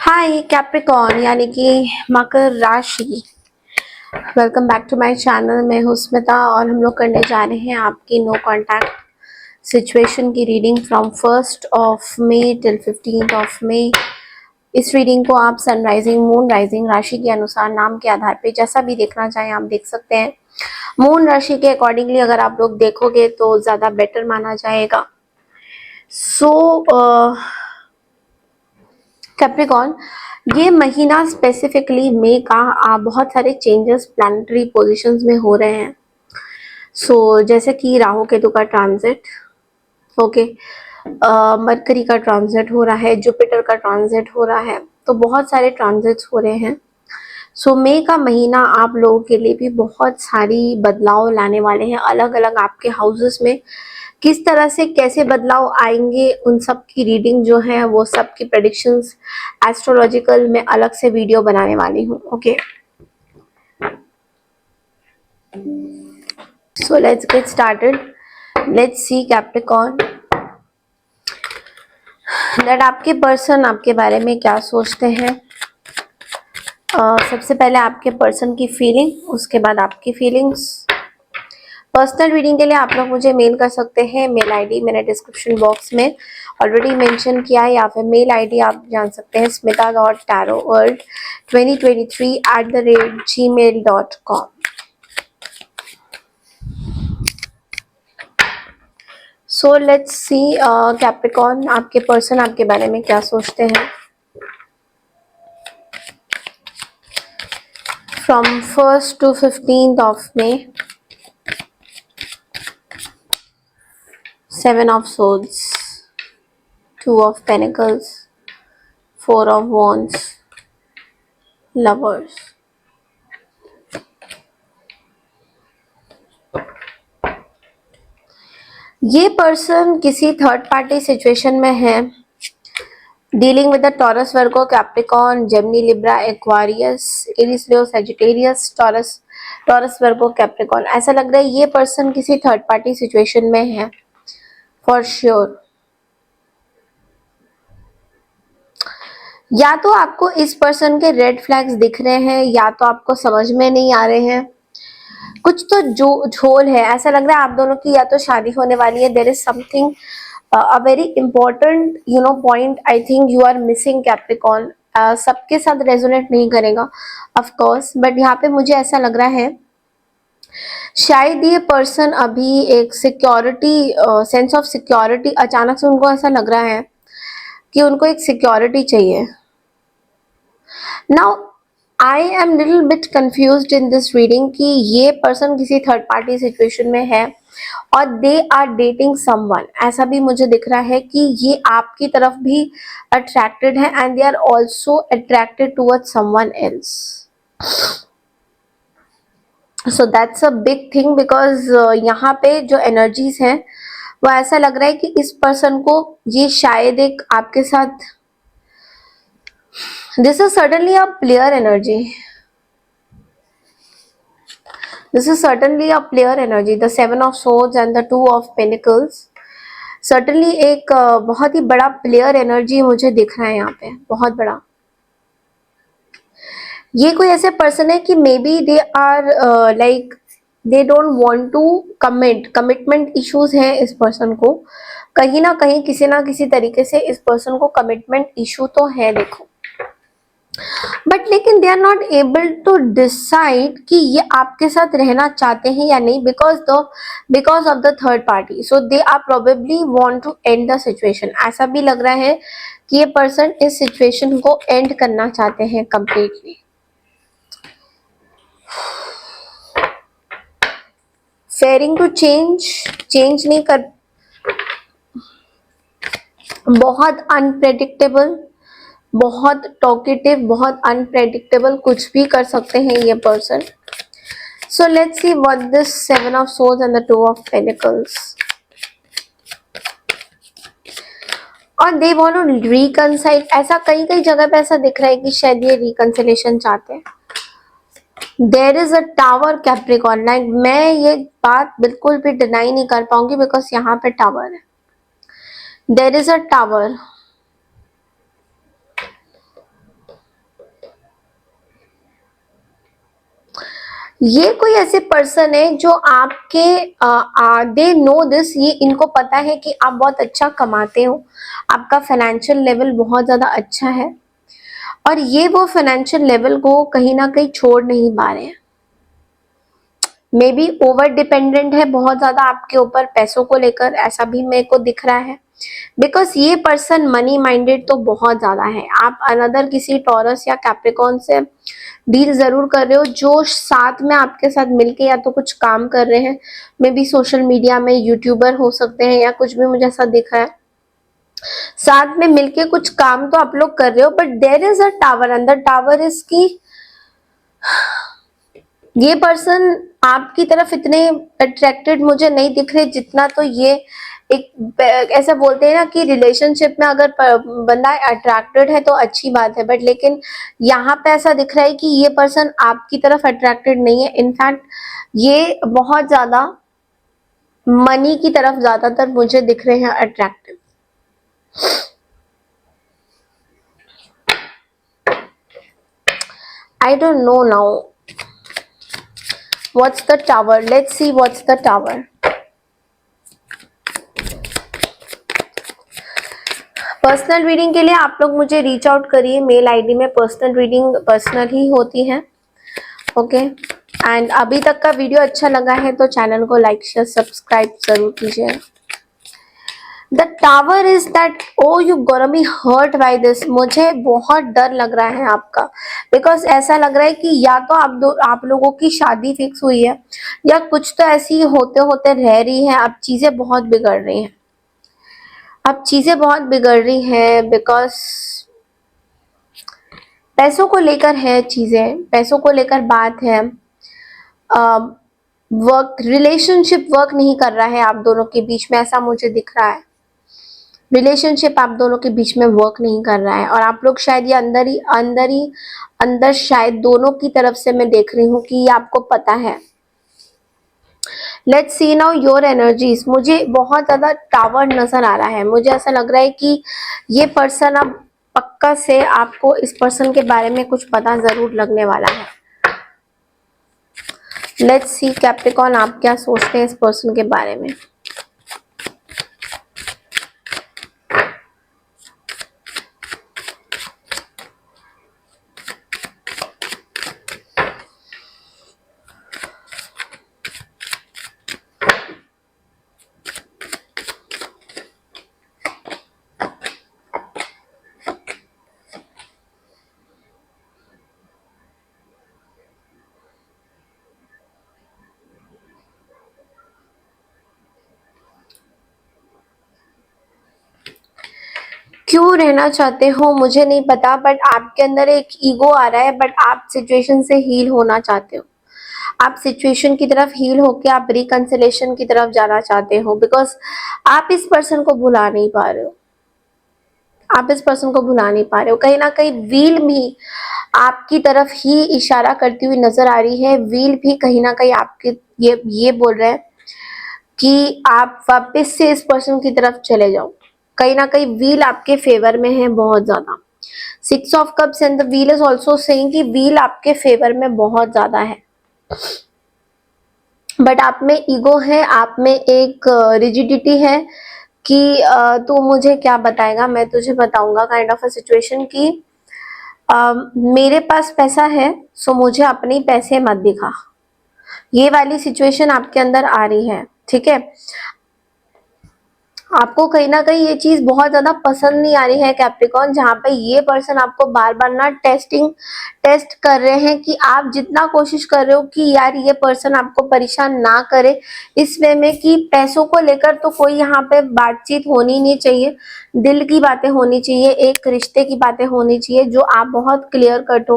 हाय Capricorn यानी कि मकर राशि। Welcome back to my channel. मैं हूं स्मिता और हम लोग करने जा रहे हैं आपकी नो कांटेक्ट सिचुएशन की रीडिंग फ्रॉम 1 टिल 15 इस रीडिंग को आप सनराइजिंग मून राइजिंग राशि के अनुसार नाम के आधार पे जैसा भी देखना चाहें आप देख सकते हैं। मून राशि के अकॉर्डिंगली अगर आप लोग देखोगे तो ज़्यादा बेटर माना जाएगा। कैप्रिकॉर्न, ये महीना स्पेसिफिकली मई का बहुत सारे चेंजेस प्लानिटरी पोजीशंस में हो रहे हैं। जैसे कि राहु केतु का ट्रांजिट, ओके, मरकरी का ट्रांजिट हो रहा है, जुपिटर का ट्रांजिट हो रहा है, तो बहुत सारे ट्रांजिट्स हो रहे हैं। मई का महीना आप लोगों के लिए भी बहुत सारी बदलाव लाने वाले हैं। अलग अलग आपके हाउसेस में किस तरह से कैसे बदलाव आएंगे उन सब की रीडिंग जो है वो सब की प्रेडिक्शंस एस्ट्रोलॉजिकल में अलग से वीडियो बनाने वाली हूँ। Okay, so let's get started. Let's see Capricorn that आपके पर्सन आपके बारे में क्या सोचते हैं। सबसे पहले आपके पर्सन की फीलिंग, उसके बाद आपकी फीलिंग्स। पर्सनल रीडिंग के लिए आप लोग मुझे मेल कर सकते हैं। मेल आईडी मैंने डिस्क्रिप्शन बॉक्स में ऑलरेडी मेंशन किया है, या फिर मेल आईडी आप जान सकते हैं smita.tarotworld2023@gmail.com। So let's see Capricorn आपके पर्सन आपके बारे में क्या सोचते हैं। From 1 to 15 May, 7 of Swords, 2 of Pentacles, 4 of Wands, Lovers। ये पर्सन किसी थर्ड पार्टी सिचुएशन में है, dealing with the taurus, Virgo, Capricorn, Gemini, Libra, Aquarius, Aries, Leo, Sagittarius, taurus, Virgo, Capricorn. ऐसा लग रहा है ये पर्सन किसी थर्ड पार्टी सिचुएशन में है फॉर श्योर। या तो आपको इस पर्सन के रेड फ्लैग्स दिख रहे हैं या तो आपको समझ में नहीं आ रहे हैं। कुछ तो जो झोल है, ऐसा लग रहा है आप दोनों की या तो शादी होने वाली है। There is something a very important point I think you are missing Capricorn. सबके साथ रेजोनेट नहीं करेगा ऑफ कोर्स, बट यहाँ पे मुझे ऐसा लग रहा है शायद ये पर्सन अभी एक सिक्योरिटी, सेंस ऑफ सिक्योरिटी, अचानक से उनको ऐसा लग रहा है कि उनको एक सिक्योरिटी चाहिए। Now I am little bit confused in this reading कि ये पर्सन किसी थर्ड पार्टी सिचुएशन में है और दे आर डेटिंग समवन। ऐसा भी मुझे दिख रहा है कि ये आपकी तरफ भी अट्रैक्टेड है and they are also attracted towards someone else. So that's a big thing because यहाँ पे जो एनर्जीज हैं वो ऐसा लग रहा है कि इस पर्सन को ये शायद एक आपके साथ, this is certainly a player energy. This is certainly a player energy. The 7 of Swords and the 2 of Pentacles. Certainly एक बहुत ही बड़ा प्लेयर एनर्जी मुझे दिख रहा है यहाँ पे, बहुत बड़ा। ये कोई ऐसे पर्सन है कि maybe they are like they don't want to commitment issues हैं इस पर्सन को। कहीं ना कहीं किसी ना किसी तरीके से इस पर्सन को कमिटमेंट इशू तो है, देखो, बट लेकिन they are not able to decide कि ये आपके साथ रहना चाहते हैं या नहीं because of the third party. So they are probably want to end the situation. ऐसा भी लग रहा है कि ये पर्सन इस सिचुएशन को एंड करना चाहते हैं कंप्लीटली। फेयरिंग टू चेंज नहीं कर, बहुत अनप्रेडिक्टेबल, बहुत टॉकेटिव, बहुत अनप्रेडिक्टेबल, कुछ भी कर सकते हैं ये person. So let's see what this 7 of Swords and the 2 of Pentacles, और दे वांट टू रिकंसाइल। ऐसा कई कई जगह पे ऐसा दिख रहा है कि शायद ये रिकंसिलेशन चाहते हैं। There is a tower Capricorn, like मैं ये बात बिल्कुल भी डिनाई नहीं कर पाऊंगी बिकॉज यहाँ पे टावर है। देयर इज अ टावर, ये कोई ऐसे पर्सन है जो आपके दे नो दिस, ये इनको पता है कि आप बहुत अच्छा कमाते हो, आपका फाइनेंशियल लेवल बहुत ज्यादा अच्छा है, और ये वो फाइनेंशियल लेवल को कहीं ना कहीं छोड़ नहीं पा रहे हैं। मे बी ओवर डिपेंडेंट है बहुत ज्यादा आपके ऊपर पैसों को लेकर, ऐसा भी मेरे को दिख रहा है। बिकॉज ये पर्सन मनी माइंडेड तो बहुत ज्यादा है। आप अनदर किसी टॉरस या कैप्रिकॉन से डील जरूर कर रहे हो, जो साथ में आपके साथ मिलके या तो कुछ काम कर रहे हैं, मे बी सोशल मीडिया में यूट्यूबर हो सकते हैं या कुछ भी, मुझे ऐसा दिख रहा है। साथ में मिलके कुछ काम तो आप लोग कर रहे हो, but there is a tower, अंदर टावर इज की ये पर्सन आपकी तरफ इतने अट्रैक्टेड मुझे नहीं दिख रहे जितना तो ये एक ऐसा बोलते हैं ना कि रिलेशनशिप में अगर बंदा अट्रैक्टेड है तो अच्छी बात है, बट लेकिन यहाँ पे ऐसा दिख रहा है कि ये पर्सन आपकी तरफ अट्रैक्टेड नहीं है। इनफैक्ट ये बहुत ज्यादा मनी की तरफ ज्यादातर मुझे दिख रहे हैं attractive. I don't know now what's the tower. Let's see what's the tower. Personal reading के लिए आप लोग मुझे रीच आउट करिए, मेल आईडी में पर्सनल रीडिंग पर्सनल ही होती है। ओके एंड अभी तक का वीडियो अच्छा लगा है तो चैनल को लाइक शेयर सब्सक्राइब जरूर कीजिए। The tower is that oh you gonna be hurt by this, मुझे बहुत डर लग रहा है आपका, बिकॉज ऐसा लग रहा है कि या तो आप लोगों की शादी फिक्स हुई है या कुछ तो ऐसी होते होते रह रही है। अब चीजें बहुत बिगड़ रही हैं, अब चीजें बहुत बिगड़ रही हैं, बिकॉज पैसों को लेकर है चीजें, पैसों को लेकर बात है। वर्क रिलेशनशिप वर्क नहीं कर रहा है आप दोनों के बीच में, ऐसा मुझे दिख रहा है। रिलेशनशिप आप दोनों के बीच में वर्क नहीं कर रहा है, और आप लोग शायद ये अंदर शायद दोनों की तरफ से मैं देख रही हूँ कि ये आपको पता है। Let's C now your energies. मुझे बहुत ज्यादा टावर नजर आ रहा है, मुझे ऐसा लग रहा है कि ये पर्सन अब पक्का से आपको इस पर्सन के बारे में कुछ पता जरूर लगने वाला है। लेट्स सी कैप्रिकॉन आप क्या सोचते हैं इस पर्सन के बारे में। क्यों रहना चाहते हो मुझे नहीं पता, बट आपके अंदर एक ईगो आ रहा है, बट आप सिचुएशन से हील होना चाहते हो। आप सिचुएशन की तरफ हील होके आप रिकंसिलेशन की तरफ जाना चाहते हो, बिकॉज आप इस पर्सन को भुला नहीं पा रहे हो। आप इस पर्सन को भुला नहीं पा रहे हो। कहीं ना कहीं व्हील भी आपकी तरफ ही इशारा करती हुई नजर आ रही है। व्हील भी कहीं ना कहीं आपके ये बोल रहे हैं कि आप वापस से इस पर्सन की तरफ चले जाओ। कहीं ना कहीं व्हील आपके फेवर में है बहुत ज्यादा। 6 of cups and the wheel is also saying कि व्हील आपके फेवर में बहुत ज्यादा है, बट आप में ईगो है, आप में एक रिजिडिटी है कि तू मुझे क्या बताएगा, मैं तुझे बताऊंगा काइंड ऑफ अ सिचुएशन की मेरे पास पैसा है सो मुझे अपने पैसे मत दिखा। ये वाली सिचुएशन आपके अंदर आ रही है, ठीक है। आपको कहीं ना कहीं ये चीज बहुत ज्यादा पसंद नहीं आ रही है कैप्रिकॉन, जहाँ पे ये पर्सन आपको बार बार ना टेस्ट कर रहे हैं कि आप जितना कोशिश कर रहे हो कि यार ये पर्सन आपको परेशान ना करे इस वे में कि पैसों को लेकर तो कोई यहाँ पे बातचीत होनी नहीं चाहिए, दिल की बातें होनी चाहिए, एक रिश्ते की बातें होनी चाहिए जो आप बहुत क्लियर कट हो,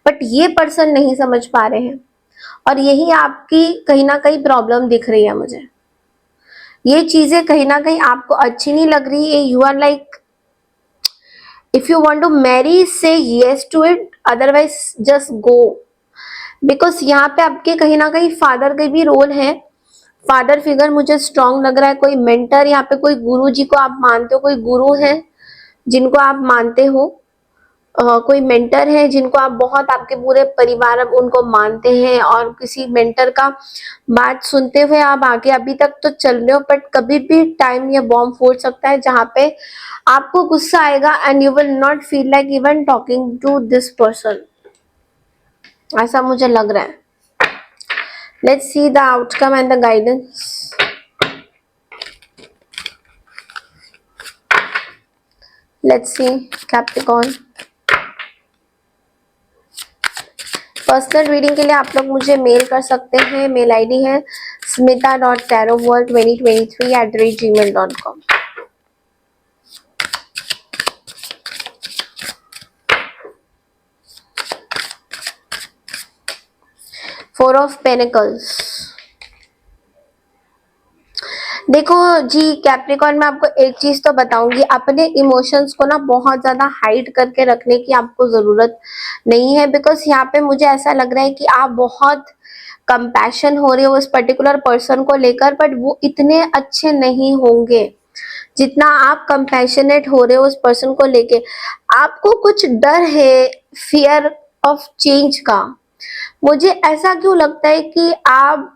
बट ये पर्सन नहीं समझ पा रहे हैं। और यही आपकी कहीं ना कहीं प्रॉब्लम दिख रही है मुझे। ये चीजें कहीं ना कहीं आपको अच्छी नहीं लग रही है। You are like if you want to marry say yes to it, otherwise just go. Because यहाँ पे आपके कहीं ना कहीं फादर का भी रोल है। फादर फिगर मुझे स्ट्रांग लग रहा है। कोई मेंटर, यहाँ पे कोई गुरु जी को आप मानते हो, कोई गुरु है जिनको आप मानते हो, कोई मेंटर है जिनको आप बहुत, आपके पूरे परिवार अब उनको मानते हैं और किसी मेंटर का बात सुनते हुए आप आगे अभी तक तो चल रहे हो, बट कभी भी टाइम या बॉम्ब फूट सकता है जहां पे आपको गुस्सा आएगा and you will not feel like even talking to this person, ऐसा मुझे लग रहा है। Let's see the outcome and the guidance. Let's see Capricorn. Personal reading के लिए आप लोग मुझे मेल कर सकते हैं। मेल आईडी है smita.tarotworld2023@gmail.com। 4 of pentacles. देखो जी कैप्रिकॉर्न, मैं आपको एक चीज तो बताऊंगी, अपने इमोशंस को ना बहुत ज्यादा हाइड करके रखने की आपको जरूरत नहीं है, बिकॉज यहाँ पे मुझे ऐसा लग रहा है कि आप बहुत कंपैशन हो रहे हो उस पर्टिकुलर पर्सन को लेकर, बट वो इतने अच्छे नहीं होंगे जितना आप कंपैशनेट हो रहे हो उस पर्सन को लेके। आपको कुछ डर है, फियर ऑफ चेंज का। मुझे ऐसा क्यों लगता है कि आप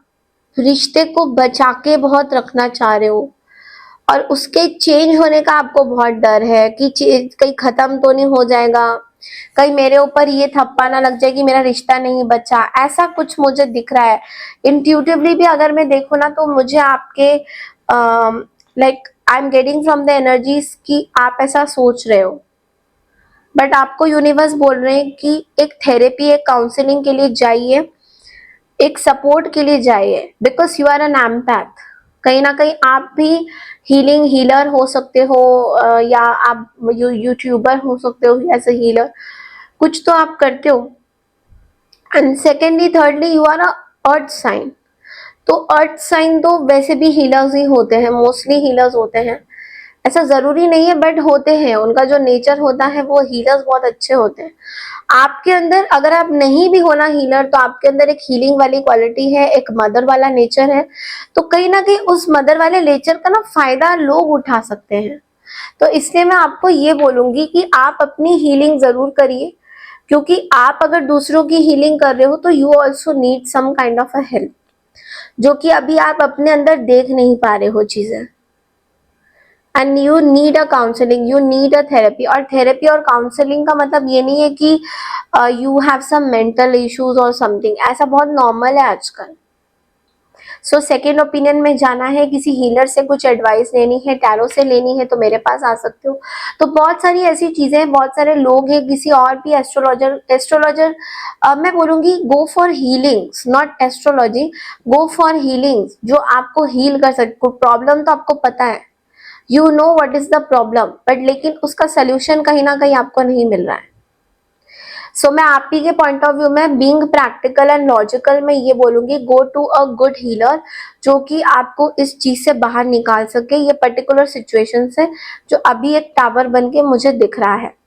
रिश्ते को बचा के बहुत रखना चाह रहे हो और उसके चेंज होने का आपको बहुत डर है कि कहीं खत्म तो नहीं हो जाएगा, कहीं मेरे ऊपर ये थप्पा ना लग जाए कि मेरा रिश्ता नहीं बचा, ऐसा कुछ मुझे दिख रहा है। इंट्यूटिवली भी अगर मैं देखूँ ना तो मुझे आपके like I am getting from the energies कि आप ऐसा सोच रहे हो, बट आपको यूनिवर्स बोल रहे हैं कि एक थेरेपी, एक काउंसलिंग के लिए जाइए, एक सपोर्ट के लिए जाइए, because you are an empath. कहीं ना कहीं आप भी हीलिंग हीलर हो सकते हो, या आप यूट्यूबर हो सकते हो एज अ हीलर, कुछ तो आप करते हो। And secondly thirdly you are a earth sign. तो अर्थ साइन तो वैसे भी हीलर्स ही होते हैं, मोस्टली हीलर्स होते हैं, ऐसा जरूरी नहीं है बट होते हैं, उनका जो नेचर होता है वो हीलर्स बहुत अच्छे होते हैं। आपके अंदर अगर आप नहीं भी हो ना हीलर, तो आपके अंदर एक हीलिंग वाली क्वालिटी है, एक मदर वाला नेचर है, तो कहीं ना कहीं उस मदर वाले नेचर का ना फायदा लोग उठा सकते हैं। तो इसलिए मैं आपको ये बोलूंगी कि आप अपनी हीलिंग जरूर करिए, क्योंकि आप अगर दूसरों की हीलिंग कर रहे हो तो you also need some kind of a help, जो कि अभी आप अपने अंदर देख नहीं पा रहे हो चीजें। And you need a counselling, you need a therapy. और थेरेपी और काउंसलिंग का मतलब ये नहीं है कि you have some mental issues और समथिंग, ऐसा बहुत नॉर्मल है आजकल। सो सेकेंड ओपिनियन में जाना है, किसी हीलर से कुछ एडवाइस लेनी है, टैरो से लेनी है, तो मेरे पास आ सकते हो। तो बहुत सारी ऐसी चीजें हैं, बहुत सारे लोग हैं, किसी और भी एस्ट्रोलॉजर मैं बोलूंगी go for healings, not astrology, go for healings जो आपको हील कर सकते। प्रॉब्लम तो आपको पता है, you know what is the problem, but लेकिन उसका सोल्यूशन कहीं ना कहीं आपको नहीं मिल रहा है। सो मैं आप ही के पॉइंट ऑफ व्यू में बीइंग प्रैक्टिकल एंड लॉजिकल मैं ये बोलूंगी, go to a good healer जो कि आपको इस चीज से बाहर निकाल सके, ये पर्टिकुलर सिचुएशन से जो अभी एक टावर बन के मुझे दिख रहा है।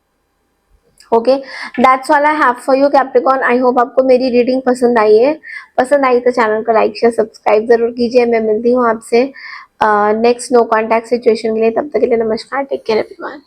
Okay, that's all I have for you Capricorn. I hope आपको मेरी रीडिंग पसंद आई है। पसंद आई तो चैनल को लाइक शेयर सब्सक्राइब जरूर कीजिए। मैं मिलती हूँ आपसे नेक्स्ट नो कॉन्टैक्ट सिचुएशन के लिए। तब तक के लिए नमस्कार, टेक केयर एवरीवन।